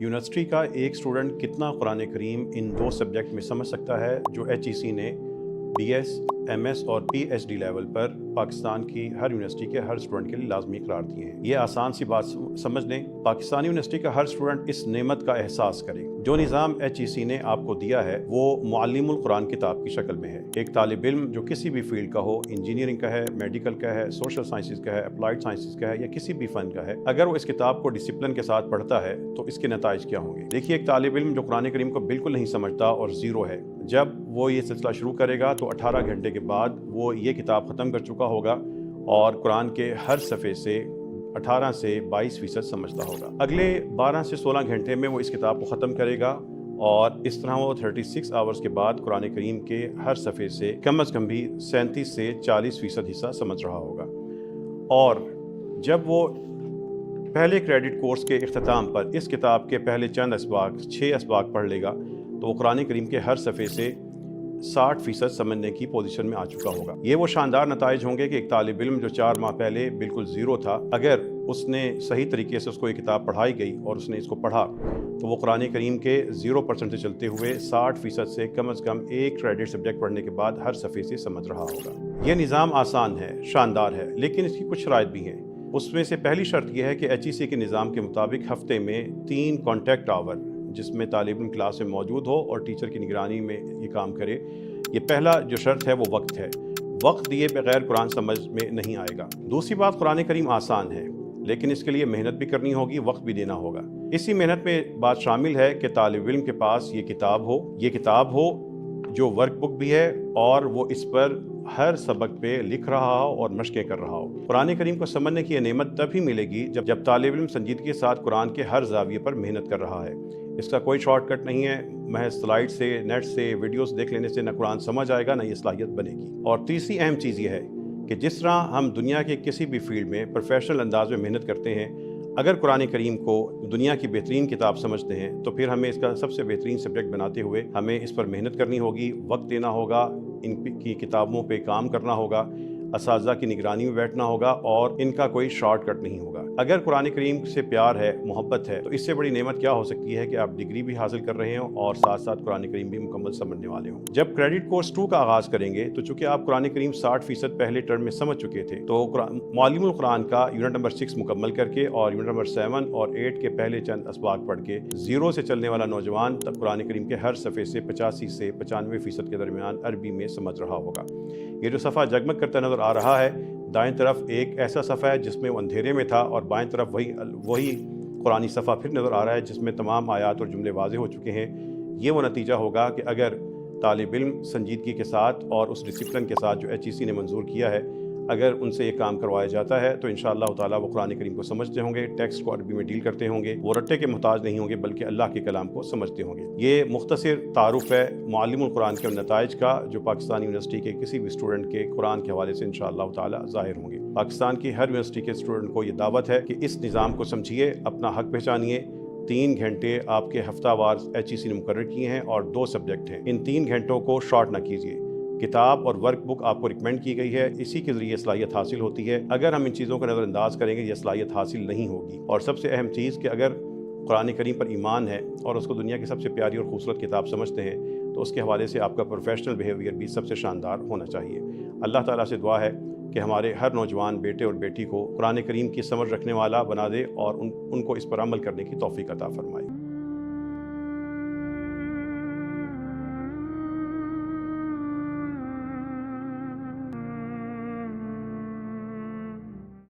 University का एक student कितना कुरान करीम इन दो सब्जेक्ट में समझ सकता है जो HEC ने BS, MS और PhD लेवल पर पाकिस्तान की हर यूनिवर्सिटी के हर स्टूडेंट के लिए लाजमी करार दिए हैं। ये आसान सी बात समझ लें, पाकिस्तानी यूनिवर्सिटी का हर स्टूडेंट इस नेमत का एहसास करे। जो निज़ाम HEC ने आपको दिया है वो मुअल्लिमुल कुरान किताब की शक्ल में है। एक तालिब इल्म जो किसी भी फील्ड का हो, इंजीनियरिंग का है, मेडिकल का है, सोशल साइंसेज का है, अप्लाइड साइंसेज का है या किसी भी फ़न का है, अगर वो इस किताब को डिसिप्लिन के साथ पढ़ता है तो इसके नताइज क्या होंगे। देखिए, एक तालिब इल्म जो कुरान करीम को बिल्कुल नहीं समझता और ज़ीरो है, जब वो ये सिलसिला शुरू करेगा तो 18 घंटे के बाद वो ये किताब ख़त्म कर चुका होगा और कुरान के हर सफ़े से 18 से 22% समझता होगा। अगले 12 से 16 घंटे में वो इस किताब को ख़त्म करेगा और इस तरह वो 36 आवर्स के बाद कुरान करीम के हर सफ़े से कम अज़ कम भी 37 से 40% हिस्सा समझ रहा होगा। और जब वो पहले क्रेडिट कोर्स के इख्तिताम पर इस किताब के पहले चंद असबाक 6 असबाक पढ़ लेगा तो वो कुरान करीम के हर सफ़े से 60% समझने की पोजीशन में आ चुका होगा। ये वो शानदार नताइज होंगे कि एक तालिब इल्म जो 4 माह पहले बिल्कुल ज़ीरो था, अगर उसने सही तरीके से उसको ये किताब पढ़ाई गई और उसने इसको पढ़ा तो वो कुरान करीम के 0% से चलते हुए 60% से कम एक क्रेडिट सब्जेक्ट पढ़ने के बाद हर सफ़े से समझ रहा होगा। ये निज़ाम आसान है, शानदार है, लेकिन इसकी कुछ शराइत भी हैं। उसमें से पहली शर्त यह है कि HEC के निज़ाम के मुताबिक हफ़्ते में 3 कॉन्टैक्ट आवर जिसमें तालिब इल्म क्लास में मौजूद हो और टीचर की निगरानी में ये काम करे। ये पहला जो शर्त है वो वक्त है। वक्त दिए बगैर कुरान समझ में नहीं आएगा। दूसरी बात, कुरान करीम आसान है लेकिन इसके लिए मेहनत भी करनी होगी, वक्त भी देना होगा। इसी मेहनत में बात शामिल है कि तालिब इल्म के पास ये किताब हो जो वर्क बुक भी है और वो इस पर हर सबक पे लिख रहा हो और मशक़ें कर रहा हो। कुरान करीम को समझने की यह नेमत तभी मिलेगी जब तालिब इल्म संजीदगी के साथ कुरान के हर जाविये पर मेहनत कर रहा है। इसका कोई शॉर्टकट नहीं है, महज स्लाइड से, नेट से, वीडियोस देख लेने से न कुरान समझ आएगा न ये सलाहियत बनेगी। और तीसरी अहम चीज़ ये है कि जिस तरह हम दुनिया के किसी भी फील्ड में प्रोफेशनल अंदाज में मेहनत करते हैं, अगर कुरान करीम को दुनिया की बेहतरीन किताब समझते हैं तो फिर हमें इसका सबसे बेहतरीन सब्जेक्ट बनाते हुए हमें इस पर मेहनत करनी होगी, वक्त देना होगा, इनकी किताबों पे काम करना होगा, असातिज़ा की निगरानी में बैठना होगा और इनका कोई शॉर्टकट नहीं होगा। अगर कुरान करीम से प्यार है, मोहब्बत है, तो इससे बड़ी नेमत क्या हो सकती है कि आप डिग्री भी हासिल कर रहे हो और साथ साथ कुरान करीम भी मुकम्मल समझने वाले हो। जब क्रेडिट कोर्स 2 का आगाज़ करेंगे तो चूँकि आप कुरान करीम 60% पहले टर्म में समझ चुके थे, तो मुअल्लिमुल कुरान का यूनिट नंबर 6 मुकम्मल करके और यूनिट नंबर 7 और 8 के पहले चंद असबाक पढ़ के 0 से चलने वाला नौजवान तब कुरान करीम के हर सफ़े से 85 से 95% के दरमियान अरबी में समझ रहा होगा। ये जो सफ़ा जगमग करता नज़र आ रहा है, दाएं तरफ एक ऐसा सफ़ा है जिसमें वो अंधेरे में था और बाएं तरफ वही कुरानी सफ़ा फिर नज़र आ रहा है जिसमें तमाम आयात और जुमले वाज़े हो चुके हैं। ये वो नतीजा होगा कि अगर तालिब इल्म संजीदगी के साथ और उस डिसिप्लिन के साथ जो HEC ने मंजूर किया है, अगर उनसे ये काम करवाया जाता है तो इंशाअल्लाह ताला वो कुरान करीम को समझते होंगे, टेक्स्ट को अरबी में डील करते होंगे, वो रट्टे के मोहताज नहीं होंगे बल्कि अल्लाह के कलाम को समझते होंगे। ये मुख्तसर तारुफ है मुअल्लिमुल कुरान के नताइज का जो पाकिस्तानी यूनिवर्सिटी के किसी भी स्टूडेंट के कुरान के हवाले से इंशाअल्लाह ताला ज़ाहिर होंगे। पाकिस्तान की हर यूनिवर्सिटी के स्टूडेंट को ये दावत है कि इस निज़ाम को समझिए, अपना हक पहचानिए। 3 घंटे आपके हफ्तावार HEC ने मुकर्रर किए हैं और 2 सब्जेक्ट हैं। इन 3 घंटों को शॉर्ट ना कीजिए। किताब और वर्क बुक आपको रिकमेंड की गई है, इसी के ज़रिए सलाहियत हासिल होती है। अगर हम इन चीज़ों का नज़रअंदाज करेंगे ये सलाहियत हासिल नहीं होगी। और सबसे अहम चीज़ कि अगर कुरान करीम पर ईमान है और उसको दुनिया की सबसे प्यारी और खूबसूरत किताब समझते हैं तो उसके हवाले से आपका प्रोफेशनल बिहेवियर भी सबसे शानदार होना चाहिए। अल्लाह ताला से दुआ है कि हमारे हर नौजवान बेटे और बेटी को कुरान करीम की समझ रखने वाला बना दे और उनको इस पर अमल करने की तौफीक अता फरमाए।